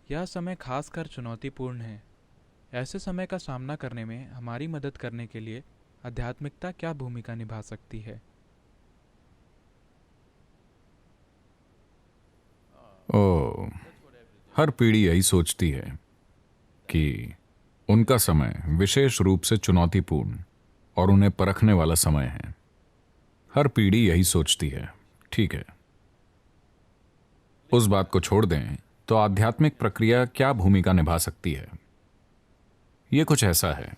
यह समय खासकर चुनौतीपूर्ण है। ऐसे समय का सामना करने में हमारी मदद करने के लिए आध्यात्मिकता क्या भूमिका निभा सकती है? ओ, हर पीढ़ी यही सोचती है कि उनका समय विशेष रूप से चुनौतीपूर्ण और उन्हें परखने वाला समय है। हर पीढ़ी यही सोचती है। ठीक है, उस बात को छोड़ दें तो आध्यात्मिक प्रक्रिया क्या भूमिका निभा सकती है? यह कुछ ऐसा है,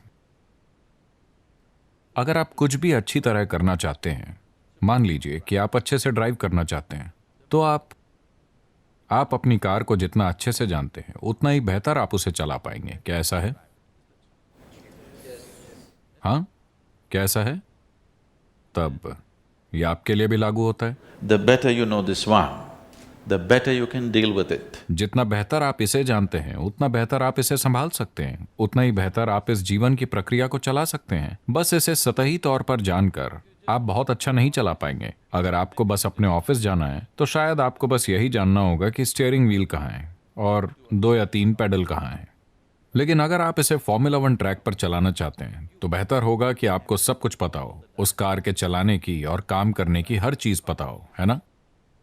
अगर आप कुछ भी अच्छी तरह करना चाहते हैं, मान लीजिए कि आप अच्छे से ड्राइव करना चाहते हैं, तो आप अपनी कार को जितना अच्छे से जानते हैं उतना ही बेहतर आप उसे चला पाएंगे। क्या ऐसा है? हाँ, क्या ऐसा है? तब यह आपके लिए भी लागू होता है। The better you know this one, the better you can deal with it. जितना बेहतर आप इसे जानते हैं उतना बेहतर आप इसे संभाल सकते हैं, उतना ही बेहतर आप इस जीवन की प्रक्रिया को चला सकते हैं। बस इसे सतही तौर पर जानकर आप बहुत अच्छा नहीं चला पाएंगे। अगर आपको बस अपने ऑफिस जाना है तो शायद आपको बस यही जानना होगा कि स्टीयरिंग व्हील कहाँ है और 2 या 3 पेडल कहाँ है। लेकिन अगर आप इसे फॉर्मूला 1 ट्रैक पर चलाना चाहते हैं तो बेहतर होगा कि आपको सब कुछ पता हो, उस कार के चलाने की और काम करने की हर चीज पता हो, है ना?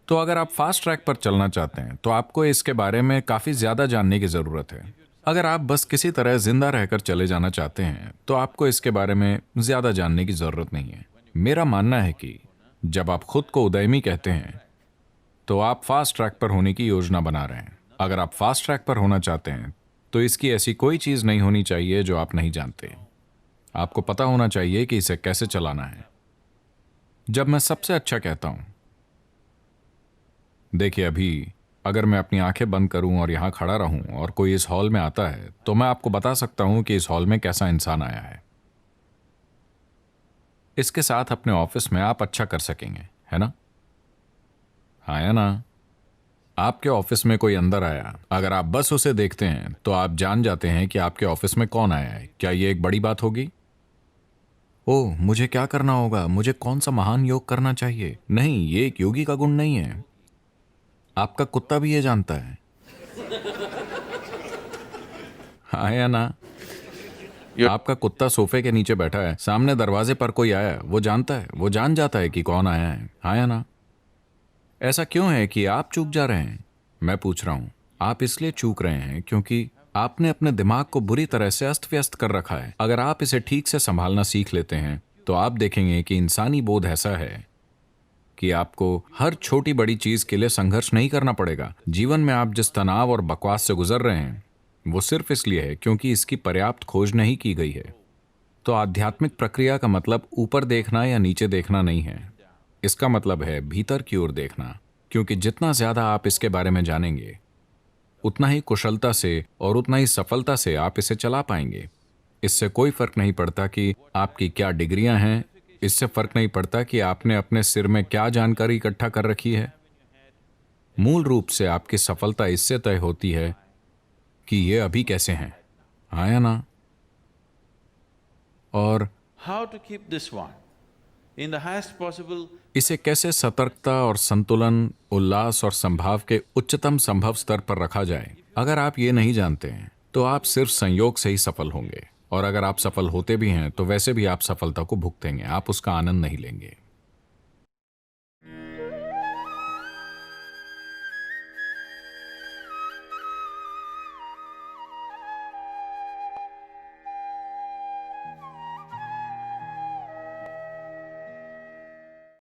तो अगर आप फास्ट ट्रैक पर चलना चाहते हैं तो आपको इसके बारे में काफी ज्यादा जानने की जरूरत है। अगर आप बस किसी तरह जिंदा रहकर चले जाना चाहते हैं तो आपको इसके बारे में ज्यादा जानने की जरूरत नहीं है। मेरा मानना है कि जब आप खुद को उदयमी कहते हैं तो आप फास्ट ट्रैक पर होने की योजना बना रहे हैं। अगर आप फास्ट ट्रैक पर होना चाहते हैं तो इसकी ऐसी कोई चीज नहीं होनी चाहिए जो आप नहीं जानते। आपको पता होना चाहिए कि इसे कैसे चलाना है। जब मैं सबसे अच्छा कहता हूं, देखिए अभी अगर मैं अपनी आंखें बंद करूं और यहां खड़ा रहूं और कोई इस हॉल में आता है तो मैं आपको बता सकता हूं कि इस हॉल में कैसा इंसान आया है। इसके साथ अपने ऑफिस में आप अच्छा कर सकेंगे, है ना? हाँ या ना? आपके ऑफिस में कोई अंदर आया, अगर आप बस उसे देखते हैं तो आप जान जाते हैं कि आपके ऑफिस में कौन आया है। क्या यह एक बड़ी बात होगी? ओह, मुझे क्या करना होगा, मुझे कौन सा महान योग करना चाहिए? नहीं, ये एक योगी का गुण नहीं है। आपका कुत्ता भी ये जानता है। हाँ या ना? आपका कुत्ता सोफे के नीचे बैठा है, सामने दरवाजे पर कोई आया, वो जानता है, वो जान जाता है कि कौन आया है। हाँ या ना? ऐसा क्यों है कि आप चूक जा रहे हैं? मैं पूछ रहा हूं, आप इसलिए चूक रहे हैं क्योंकि आपने अपने दिमाग को बुरी तरह से अस्त व्यस्त कर रखा है। अगर आप इसे ठीक से संभालना सीख लेते हैं तो आप देखेंगे कि इंसानी बोध ऐसा है कि आपको हर छोटी बड़ी चीज के लिए संघर्ष नहीं करना पड़ेगा। जीवन में आप जिस तनाव और बकवास से गुजर रहे हैं वो सिर्फ इसलिए है क्योंकि इसकी पर्याप्त खोज नहीं की गई है। तो आध्यात्मिक प्रक्रिया का मतलब ऊपर देखना या नीचे देखना नहीं है, इसका मतलब है भीतर की ओर देखना। क्योंकि जितना ज्यादा आप इसके बारे में जानेंगे उतना ही कुशलता से और उतना ही सफलता से आप इसे चला पाएंगे। इससे कोई फर्क नहीं पड़ता कि आपकी क्या डिग्रियां हैं, इससे फर्क नहीं पड़ता कि आपने अपने सिर में क्या जानकारी इकट्ठा कर रखी है। मूल रूप से आपकी सफलता इससे तय होती है कि ये अभी कैसे हैं। हाँ या ना? और How to keep this one in the highest possible इसे कैसे सतर्कता और संतुलन, उल्लास और संभाव के उच्चतम संभव स्तर पर रखा जाए। अगर आप ये नहीं जानते हैं तो आप सिर्फ संयोग से ही सफल होंगे, और अगर आप सफल होते भी हैं तो वैसे भी आप सफलता को भुगतेंगे, आप उसका आनंद नहीं लेंगे।